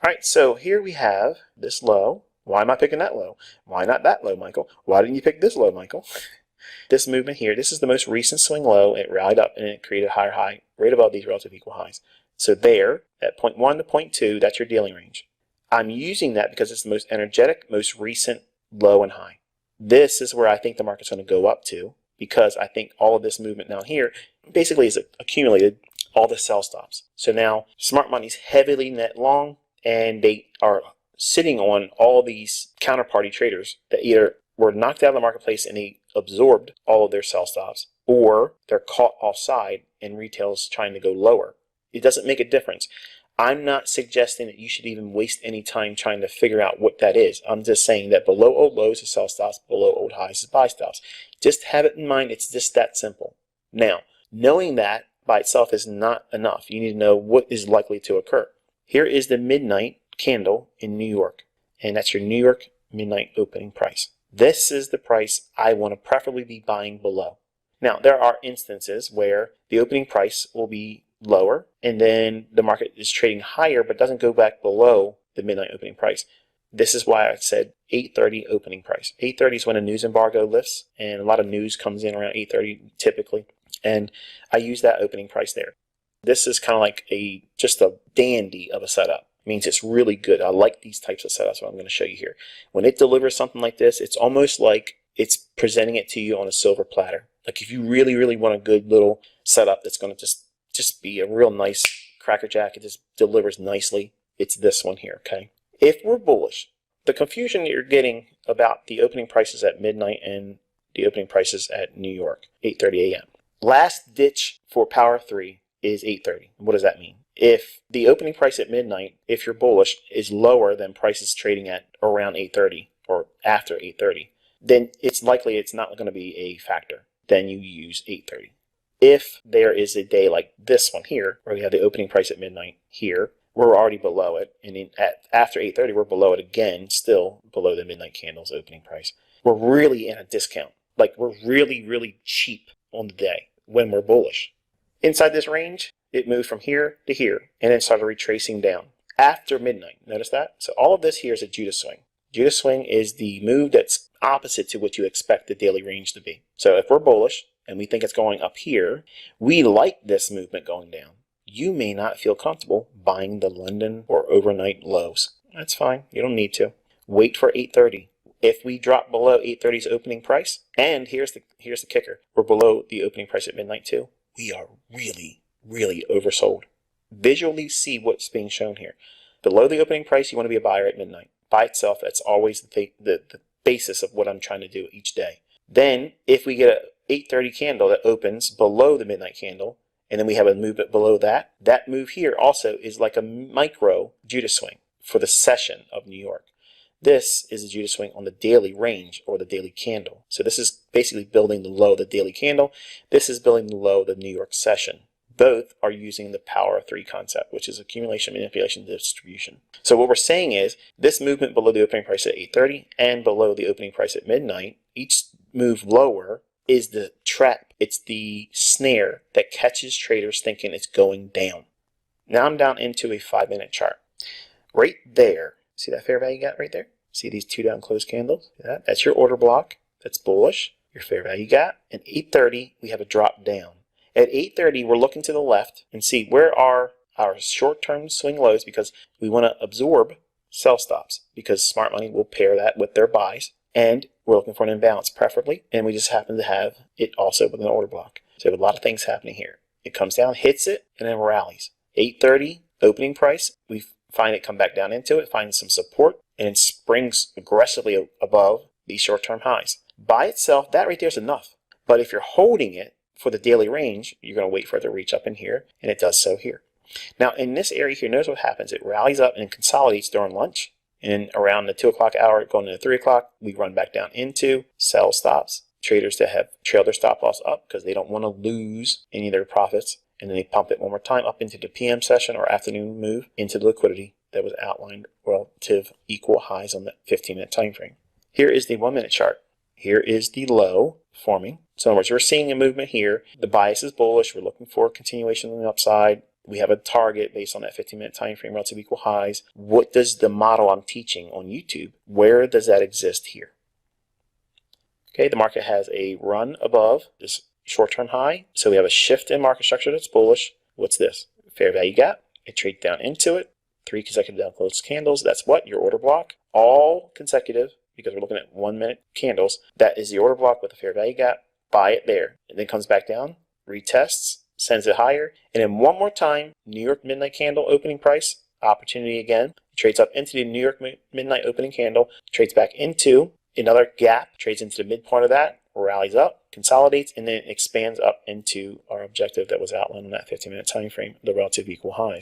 All right, so here we have this low. Why am I picking that low? Why not that low, Michael? Why didn't you pick this low, Michael? This movement here, this is the most recent swing low. It rallied up and it created a higher high right above these relative equal highs. So there, at 0.1 to 0.2, that's your dealing range. I'm using that because it's the most energetic, most recent low and high. This is where I think the market's going to go up to, because I think all of this movement down here basically is accumulated all the sell stops. So now smart money's heavily net long, and they are sitting on all these counterparty traders that either were knocked out of the marketplace and they absorbed all of their sell stops, or they're caught offside and retail's trying to go lower. It doesn't make a difference. I'm not suggesting that you should even waste any time trying to figure out what that is. I'm just saying that below old lows is sell stops, below old highs is buy stops. Just have it in mind. It's just that simple. Now, knowing that by itself is not enough. You need to know what is likely to occur. Here is the midnight candle in New York, and that's your New York midnight opening price. This is the price I want to preferably be buying below. Now, there are instances where the opening price will be lower and then the market is trading higher but doesn't go back below the midnight opening price. This is why I said 8:30 opening price. 8:30 is when a news embargo lifts, and a lot of news comes in around 8:30 typically, and I use that opening price there. This is kind of like just a dandy of a setup. It means it's really good. I like these types of setups, what I'm going to show you here. When it delivers something like this, it's almost like it's presenting it to you on a silver platter. Like if you really, really want a good little setup that's going to just be a real nice crackerjack, it just delivers nicely, it's this one here, okay? If we're bullish, the confusion that you're getting about the opening prices at midnight and the opening prices at New York, 8:30 a.m. Last ditch for Power 3 is 8:30. What does that mean? If the opening price at midnight, if you're bullish, is lower than prices trading at around 8:30 or after 8:30, then it's likely it's not going to be a factor. Then you use 8:30. If there is a day like this one here, where we have the opening price at midnight here, we're already below it, and after 8:30 we're below it again, still below the midnight candle's opening price. We're really in a discount. Like we're really, really cheap on the day when we're bullish. Inside this range, it moved from here to here and then started retracing down after midnight. Notice that? So all of this here is a Judas swing. Judas swing is the move that's opposite to what you expect the daily range to be. So if we're bullish and we think it's going up here, we like this movement going down. You may not feel comfortable buying the London or overnight lows. That's fine. You don't need to. Wait for 8:30. If we drop below 8:30's opening price, and here's the kicker, we're below the opening price at midnight too, we are really, really oversold. Visually see what's being shown here. Below the opening price, you want to be a buyer at midnight. By itself, that's always the basis of what I'm trying to do each day. Then, if we get an 8:30 candle that opens below the midnight candle, and then we have a movement below that, that move here also is like a micro Judas swing for the session of New York. This is a Judas swing on the daily range or the daily candle. So this is basically building the low of the daily candle. This is building the low of the New York session. Both are using the Power of 3 concept, which is accumulation, manipulation, distribution. So what we're saying is this movement below the opening price at 8:30 and below the opening price at midnight, each move lower is the trap. It's the snare that catches traders thinking it's going down. Now I'm down into a 5-minute chart. Right there. See that fair value gap right there? See these two down closed candles? See that? That's your order block. That's bullish. Your fair value gap. At 8:30, we have a drop down. At 8:30, we're looking to the left and see where are our short-term swing lows, because we want to absorb sell stops, because smart money will pair that with their buys, and we're looking for an imbalance preferably, and we just happen to have it also with an order block. So we have a lot of things happening here. It comes down, hits it, and then rallies. 8:30 opening price, we find it come back down into it, finds some support, and springs aggressively above these short-term highs. By itself, that right there is enough. But if you're holding it for the daily range, you're going to wait for it to reach up in here, and it does so here. Now, in this area here, notice what happens. It rallies up and consolidates during lunch, and around the 2 o'clock hour, going into 3 o'clock, we run back down into sell stops. Traders that have trailed their stop loss up because they don't want to lose any of their profits, and then they pump it one more time up into the PM session or afternoon move into the liquidity that was outlined relative equal highs on the 15-minute time frame. Here is the 1-minute chart. Here is the low forming. So in other words, we're seeing a movement here. The bias is bullish. We're looking for a continuation on the upside. We have a target based on that 15-minute time frame, relative equal highs. What does the model I'm teaching on YouTube, where does that exist here? Okay, the market has a run above this short-term high. So we have a shift in market structure that's bullish. What's this? Fair value gap. It trades down into it. 3 consecutive down closed candles. That's what? Your order block. All consecutive, because we're looking at 1-minute candles. That is the order block with a fair value gap. Buy it there. And then comes back down, retests, sends it higher. And then one more time, New York midnight candle opening price, opportunity again. Trades up into the New York midnight opening candle. Trades back into another gap, trades into the mid part of that, rallies up, consolidates, and then expands up into our objective that was outlined on that 15-minute time frame, the relative equal highs.